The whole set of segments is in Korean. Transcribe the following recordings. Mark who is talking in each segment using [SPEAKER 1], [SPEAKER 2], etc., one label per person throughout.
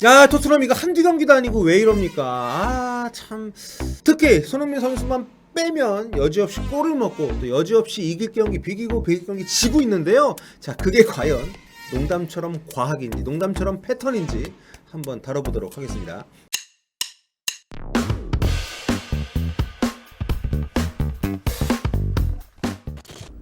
[SPEAKER 1] 야, 토트넘 이거 한두 경기도 아니고 왜 이럽니까? 아, 참. 특히 손흥민 선수만 빼면 여지없이 골을 먹고 또 여지없이 이길 경기 비기고 비길 경기 지고 있는데요. 자, 그게 과연 농담처럼 과학인지 농담처럼 패턴인지 한번 다뤄보도록 하겠습니다.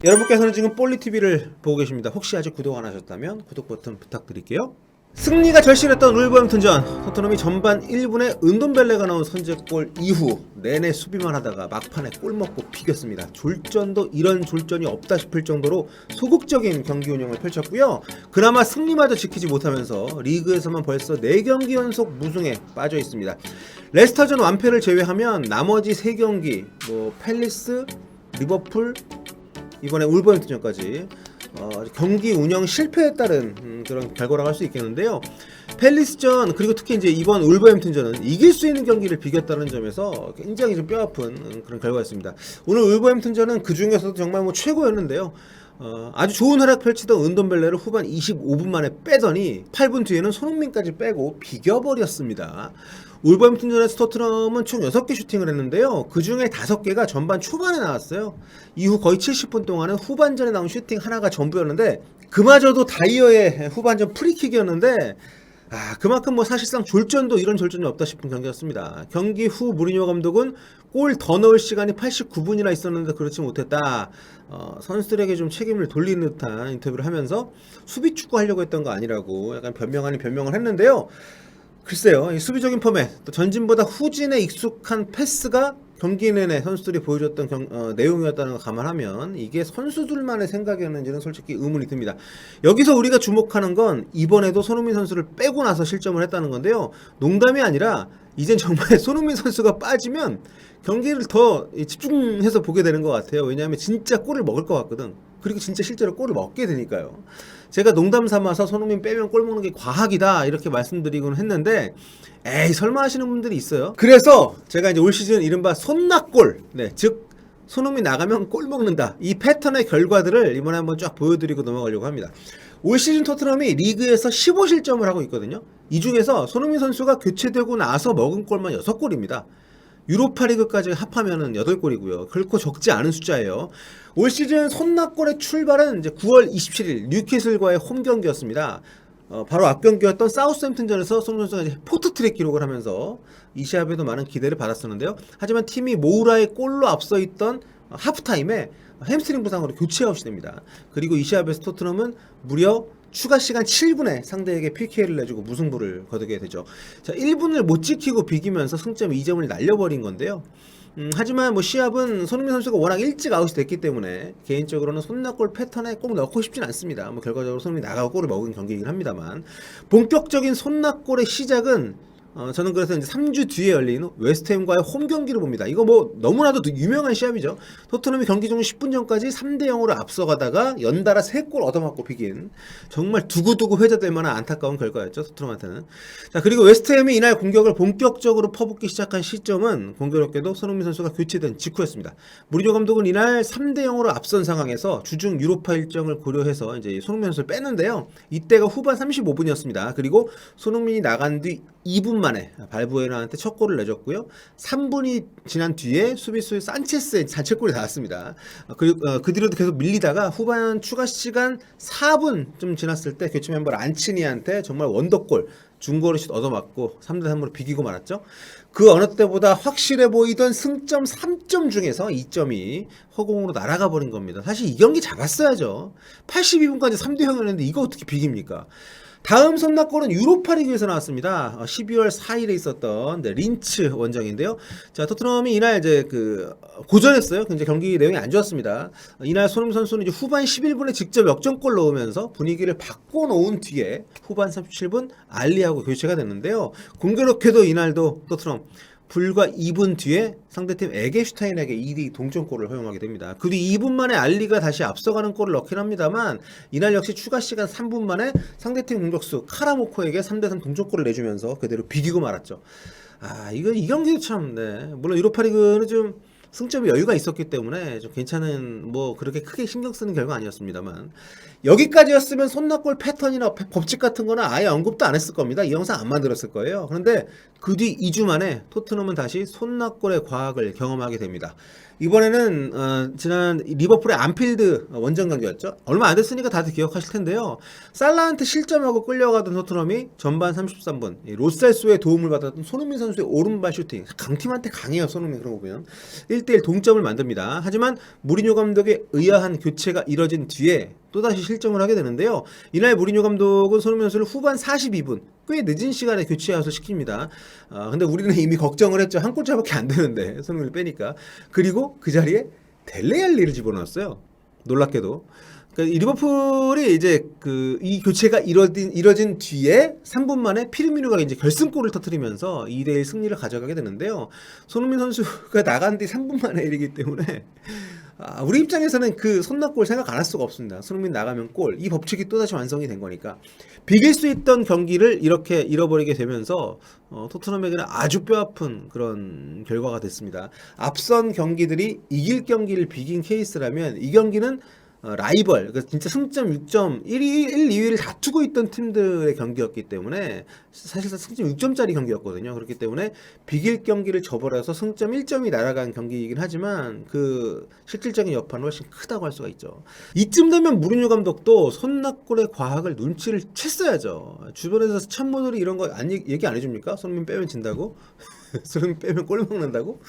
[SPEAKER 1] 여러분께서는 지금 볼리TV를 보고 계십니다. 혹시 아직 구독 안 하셨다면 구독 버튼 부탁드릴게요. 승리가 절실했던 울버햄튼전, 토트넘이 전반 1분에 은돈벨레가 나온 선제골 이후 내내 수비만 하다가 막판에 골 먹고 비겼습니다. 졸전도 이런 졸전이 없다 싶을 정도로 소극적인 경기 운영을 펼쳤고요. 그나마 승리마저 지키지 못하면서 리그에서만 벌써 4경기 연속 무승에 빠져 있습니다. 레스터전 완패를 제외하면 나머지 3경기 팰리스, 리버풀, 이번에 울버햄튼전까지 경기 운영 실패에 따른 그런 결과라고 할 수 있겠는데요. 팰리스전 그리고 특히 이제 이번 울버햄튼전은 이길 수 있는 경기를 비겼다는 점에서 굉장히 좀 뼈아픈 그런 결과였습니다. 오늘 울버햄튼전은 그 중에서도 정말 최고였는데요. 아주 좋은 활약 펼치던 은돈벨레를 후반 25분 만에 빼더니 8분 뒤에는 손흥민까지 빼고 비겨버렸습니다. 울버햄튼전에서 토트넘은 총 6개 슈팅을 했는데요. 그 중에 5개가 전반 초반에 나왔어요. 이후 거의 70분 동안은 후반전에 나온 슈팅 하나가 전부였는데 그마저도 다이어의 후반전 프리킥이었는데 그만큼 사실상 졸전도 이런 졸전이 없다 싶은 경기였습니다. 경기 후 무리뉴 감독은 골 더 넣을 시간이 89분이나 있었는데 그렇지 못했다. 선수들에게 좀 책임을 돌리는 듯한 인터뷰를 하면서 수비 축구 하려고 했던 거 아니라고 약간 변명 아닌 변명을 했는데요. 글쎄요, 이 수비적인 포맷, 또 전진보다 후진에 익숙한 패스가 경기 내내 선수들이 보여줬던 내용이었다는 걸 감안하면 이게 선수들만의 생각이었는지는 솔직히 의문이 듭니다. 여기서 우리가 주목하는 건 이번에도 손흥민 선수를 빼고 나서 실점을 했다는 건데요. 농담이 아니라 이젠 정말 손흥민 선수가 빠지면 경기를 더 집중해서 보게 되는 것 같아요. 왜냐하면 진짜 골을 먹을 것 같거든. 그리고 진짜 실제로 골을 먹게 되니까요. 제가 농담 삼아서 손흥민 빼면 골 먹는 게 과학이다 이렇게 말씀드리곤 했는데 에이 설마 하시는 분들이 있어요. 그래서 제가 이제 올 시즌 이른바 손낙골, 즉 손흥민 나가면 골 먹는다, 이 패턴의 결과들을 이번에 한번 쫙 보여드리고 넘어가려고 합니다. 올 시즌 토트넘이 리그에서 15실점을 하고 있거든요. 이 중에서 손흥민 선수가 교체되고 나서 먹은 골만 6골입니다. 유로파리그까지 합하면은 8골이고요. 결코 적지 않은 숫자예요. 올 시즌 손낙골의 출발은 이제 9월 27일 뉴캐슬과의 홈 경기였습니다. 바로 앞 경기였던 사우스햄튼전에서 손흥민 선수가 이제 포트트랙 기록을 하면서 이 시합에도 많은 기대를 받았었는데요. 하지만 팀이 모우라의 골로 앞서 있던 하프타임에 햄스트링 부상으로 교체 없이 됩니다. 그리고 이 시합에서 토트넘은 무려 추가 시간 7분에 상대에게 PK를 내주고 무승부를 거두게 되죠. 자, 1분을 못 지키고 비기면서 승점 2점을 날려버린 건데요. 하지만 시합은 손흥민 선수가 워낙 일찍 아웃이 됐기 때문에 개인적으로는 손낙골 패턴에 꼭 넣고 싶진 않습니다. 결과적으로 손흥민이 나가고 골을 먹은 경기이긴 합니다만 본격적인 손낙골의 시작은 저는 그래서 이제 3주 뒤에 열린 웨스트햄과의 홈 경기를 봅니다. 이거 너무나도 유명한 시합이죠. 토트넘이 경기 종료 10분 전까지 3대0으로 앞서가다가 연달아 3골 얻어맞고 비긴 정말 두고두고 회자될 만한 안타까운 결과였죠. 토트넘한테는. 자, 그리고 웨스트햄이 이날 공격을 본격적으로 퍼붓기 시작한 시점은 공교롭게도 손흥민 선수가 교체된 직후였습니다. 무리뉴 감독은 이날 3대0으로 앞선 상황에서 주중 유로파 일정을 고려해서 이제 손흥민 선수를 뺐는데요. 이때가 후반 35분이었습니다. 그리고 손흥민이 나간 뒤 2분 만에 발부에나한테 첫 골을 내줬고요. 3분이 지난 뒤에 수비수 산체스의 자책골이 나왔습니다. 그리고 그 뒤로도 계속 밀리다가 후반 추가 시간 4분 좀 지났을 때 교체 멤버 안치니한테 정말 원더골 중거리슛 얻어맞고 3대3으로 비기고 말았죠. 그 어느 때보다 확실해 보이던 승점 3점 중에서 2점이 허공으로 날아가 버린 겁니다. 사실 이 경기 잡았어야죠. 82분까지 3대0이었는데 이거 어떻게 비깁니까? 다음 손낙골은 유로파리그에서 나왔습니다. 12월 4일에 있었던 린츠 원정인데요. 자, 토트넘이 이날 이제 고전했어요. 굉장히 경기 내용이 안 좋았습니다. 이날 손흥민 선수는 이제 후반 11분에 직접 역전골 넣으면서 분위기를 바꿔놓은 뒤에 후반 37분 알리하고 교체가 됐는데요. 공교롭게도 이날도 토트넘 불과 2분 뒤에 상대팀 에게슈타인에게 2대2 동점골을 허용하게 됩니다. 그 뒤 2분 만에 알리가 다시 앞서가는 골을 넣긴 합니다만 이날 역시 추가 시간 3분 만에 상대팀 공격수 카라모코에게 3대3 동점골을 내주면서 그대로 비기고 말았죠. 이 경기도 참, 물론 유로파리그는 좀 승점이 여유가 있었기 때문에 좀 괜찮은 뭐 그렇게 크게 신경 쓰는 결과 아니었습니다만 여기까지였으면 손낙골 패턴이나 법칙 같은 거는 아예 언급도 안 했을 겁니다. 이 영상 안 만들었을 거예요. 그런데 그 뒤 2주 만에 토트넘은 다시 손낙골의 과학을 경험하게 됩니다. 이번에는 지난 리버풀의 안필드 원정 경기였죠. 얼마 안 됐으니까 다들 기억하실 텐데요. 살라한테 실점하고 끌려가던 토트넘이 전반 33분 로셀소의 도움을 받았던 손흥민 선수의 오른발 슈팅, 강팀한테 강해요. 손흥민 그런 거 보면 1대1 동점을 만듭니다. 하지만 무리뉴 감독의 의아한 교체가 이뤄진 뒤에 또다시 실점을 하게 되는데요. 이날 무리뉴 감독은 손흥민 선수를 후반 42분 꽤 늦은 시간에 교체해서 시킵니다. 근데 우리는 이미 걱정을 했죠. 한 골차밖에 안 되는데 손흥민을 빼니까. 그리고 그 자리에 델레알리를 집어넣었어요. 놀랍게도. 그러니까 이 리버풀이 이제 이 교체가 이뤄진 뒤에 3분 만에 피르미누가 이제 결승골을 터뜨리면서 2대1 승리를 가져가게 되는데요. 손흥민 선수가 나간 뒤 3분 만에 일이기 때문에 우리 입장에서는 그 손낙골 생각 안 할 수가 없습니다. 손흥민 나가면 골. 이 법칙이 또다시 완성이 된 거니까. 비길 수 있던 경기를 이렇게 잃어버리게 되면서 토트넘에게는 아주 뼈아픈 그런 결과가 됐습니다. 앞선 경기들이 이길 경기를 비긴 케이스라면 이 경기는 라이벌, 그러니까 진짜 승점 6점 1, 2위를 다투고 있던 팀들의 경기였기 때문에 사실상 승점 6점짜리 경기였거든요. 그렇기 때문에 비길 경기를 저버려서 승점 1점이 날아간 경기이긴 하지만 그 실질적인 여파는 훨씬 크다고 할 수가 있죠. 이쯤 되면 무리뉴 감독도 손낙골의 과학을 눈치를 챘어야죠. 주변에서 참모들이 이런 거 얘기 안 해줍니까? 손흥민 빼면 진다고? 손흥민 빼면 골 먹는다고?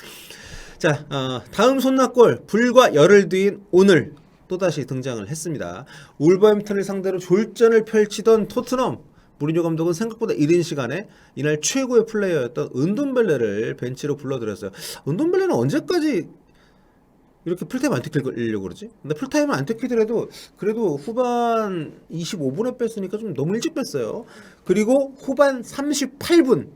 [SPEAKER 1] 자, 다음 손낙골 불과 열흘 뒤인 오늘 또다시 등장을 했습니다. 울버햄튼을 상대로 졸전을 펼치던 토트넘 무리뉴 감독은 생각보다 이른 시간에 이날 최고의 플레이어였던 은돈벨레를 벤치로 불러들였어요. 은돈벨레는 언제까지 이렇게 풀타임 안 뛰려고 그러지? 근데 풀타임을 안 뛰더라도 그래도 후반 25분에 뺐으니까 좀 너무 일찍 뺐어요. 그리고 후반 38분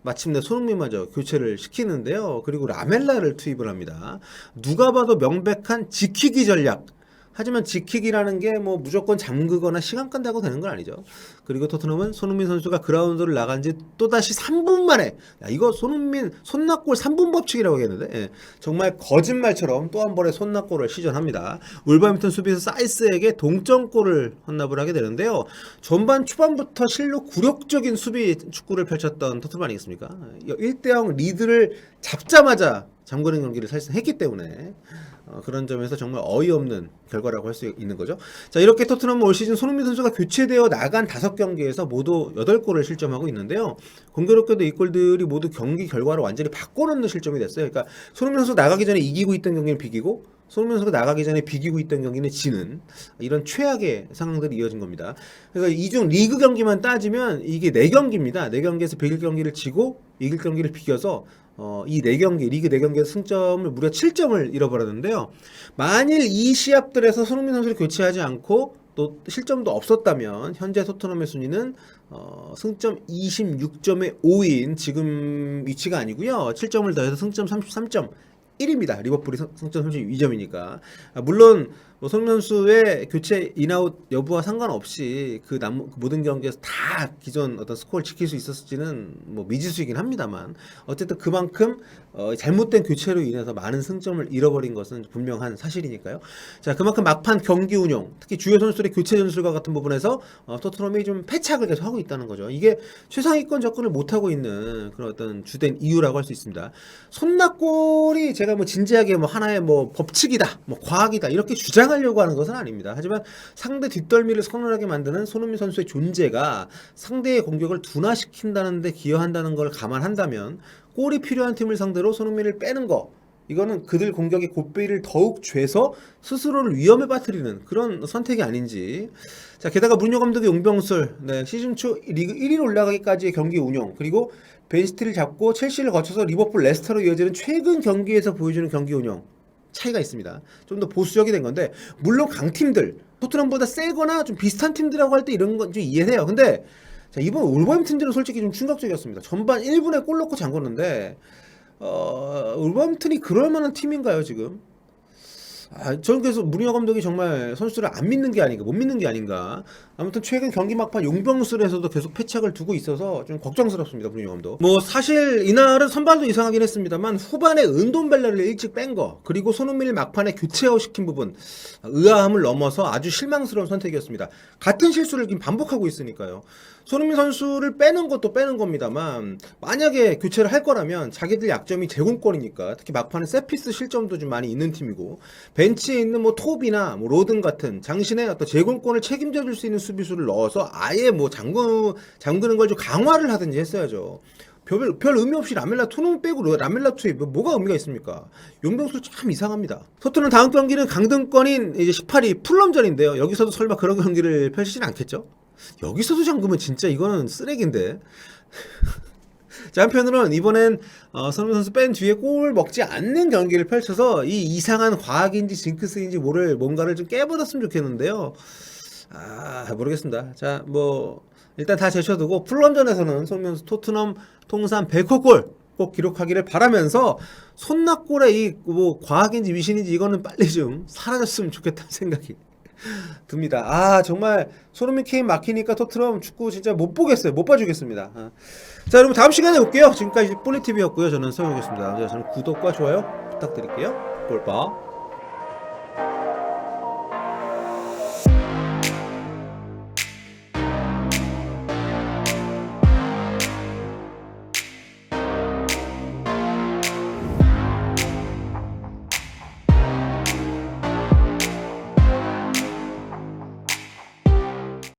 [SPEAKER 1] 마침내 손흥민마저 교체를 시키는데요. 그리고 라멜라를 투입을 합니다. 누가 봐도 명백한 지키기 전략. 하지만 지키기라는 게 뭐 무조건 잠그거나 시간 끈다고 되는 건 아니죠. 그리고 토트넘은 손흥민 선수가 그라운드를 나간 지 또다시 3분 만에, 이거 손흥민 손낙골 3분 법칙이라고 하겠는데, 예, 정말 거짓말처럼 또 한 번의 손낙골을 시전합니다. 울버햄튼 수비수 사이스에게 동점골을 헌납을 하게 되는데요. 전반 초반부터 실로 굴욕적인 수비 축구를 펼쳤던 토트넘 아니겠습니까? 1대0 리드를 잡자마자 잠그는 경기를 사실상 했기 때문에 그런 점에서 정말 어이없는 결과라고 할 수 있는 거죠. 자, 이렇게 토트넘은 올 시즌 손흥민 선수가 교체되어 나간 5경기에서 모두 8골을 실점하고 있는데요. 공교롭게도 이 골들이 모두 경기 결과를 완전히 바꿔놓는 실점이 됐어요. 그러니까 손흥민 선수 나가기 전에 이기고 있던 경기는 비기고 손흥민 선수가 나가기 전에 비기고 있던 경기는 지는 이런 최악의 상황들이 이어진 겁니다. 그래서 이중 리그 경기만 따지면 이게 4경기입니다. 4경기에서 비길 경기를 지고 이길 경기를 비겨서 이 4경기, 리그 4경기에서 승점을 무려 7점을 잃어버렸는데요. 만일 이 시합들에서 손흥민 선수를 교체하지 않고 또 실점도 없었다면 현재 토트넘의 순위는 승점 26점의 5인 지금 위치가 아니고요. 7점을 더해서 승점 33점 1입니다. 리버풀이 승점 32점이니까. 물론 손흥민 선수의 교체 인아웃 여부와 상관없이 그 모든 경기에서 다 기존 어떤 스코어를 지킬 수 있었을지는 뭐 미지수이긴 합니다만 어쨌든 그만큼 잘못된 교체로 인해서 많은 승점을 잃어버린 것은 분명한 사실이니까요. 자, 그만큼 막판 경기 운영, 특히 주요 선수들의 교체 전술과 같은 부분에서 토트넘이 좀 패착을 계속 하고 있다는 거죠. 이게 최상위권 접근을 못하고 있는 그런 어떤 주된 이유라고 할 수 있습니다. 손낙골이 제가 뭐 진지하게 뭐 하나의 뭐 법칙이다, 뭐 과학이다 이렇게 주장하려고 하는 것은 아닙니다. 하지만 상대 뒷덜미를 서늘하게 만드는 손흥민 선수의 존재가 상대의 공격을 둔화시킨다는 데 기여한다는 걸 감안한다면 골이 필요한 팀을 상대로 손흥민을 빼는 거, 이거는 그들 공격의 고배를 더욱 죄서 스스로를 위험에 빠뜨리는 그런 선택이 아닌지. 자, 게다가 무리뉴 감독의 용병술, 시즌 초 리그 1위로 올라가기까지의 경기 운영, 그리고 벤시티를 잡고 첼시를 거쳐서 리버풀, 레스터로 이어지는 최근 경기에서 보여주는 경기 운영 차이가 있습니다. 좀 더 보수적이 된 건데, 물론 강팀들, 토트넘보다 세거나 좀 비슷한 팀들이라고 할 때 이런 건 좀 이해해요. 근데 자, 이번 울버햄튼전은 솔직히 좀 충격적이었습니다. 전반 1분에 골 넣고 잠궜는데 울버햄튼이 그럴 만한 팀인가요, 지금? 저는 그래서 무리뉴 감독이 정말 선수들을 안 믿는 게 아닌가, 못 믿는 게 아닌가. 아무튼 최근 경기 막판 용병술에서도 계속 패착을 두고 있어서 좀 걱정스럽습니다, 무리뉴 감독. 뭐 사실 이날은 선발도 이상하긴 했습니다만 후반에 은돈벨레를 일찍 뺀 거, 그리고 손흥민을 막판에 교체아웃 시킨 부분, 의아함을 넘어서 아주 실망스러운 선택이었습니다. 같은 실수를 지금 반복하고 있으니까요. 손흥민 선수를 빼는 것도 빼는 겁니다만 만약에 교체를 할 거라면 자기들 약점이 제공권이니까, 특히 막판에 세피스 실점도 좀 많이 있는 팀이고 벤치에 있는 뭐 톱이나 뭐 로든 같은 장신의 어떤 제공권을 책임져 줄 수 있는 수비수를 넣어서 아예 뭐 잠그는 걸 좀 강화를 하든지 했어야죠. 별 의미 없이 라멜라 투는 빼고 라멜라 투에 뭐가 의미가 있습니까? 용병술 참 이상합니다. 토트넘 다음 경기는 강등권인 이제 18위 풀럼전인데요. 여기서도 설마 그런 경기를 펼치진 않겠죠? 여기서도 잠그면 진짜 이거는 쓰레기인데. 자, 한편으로는 이번엔 손흥민 선수 뺀 뒤에 골 먹지 않는 경기를 펼쳐서 이 이상한 과학인지 징크스인지 모를 뭔가를 좀 깨버렸으면 좋겠는데요. 모르겠습니다. 자, 뭐 일단 다 제쳐두고 풀럼전에서는 손흥민 선수 토트넘 통산 100호 골 꼭 기록하기를 바라면서 손낙골의 이 뭐 과학인지 미신인지 이거는 빨리 좀 사라졌으면 좋겠다는 생각이 듭니다. 정말 손흥민 케인 막히니까 토트넘 축구 진짜 못 보겠어요. 못 봐주겠습니다. 자, 여러분 다음 시간에 올게요. 지금까지 볼리TV였고요. 저는 서영이었습니다. 저는 구독과 좋아요 부탁드릴게요. 볼빠.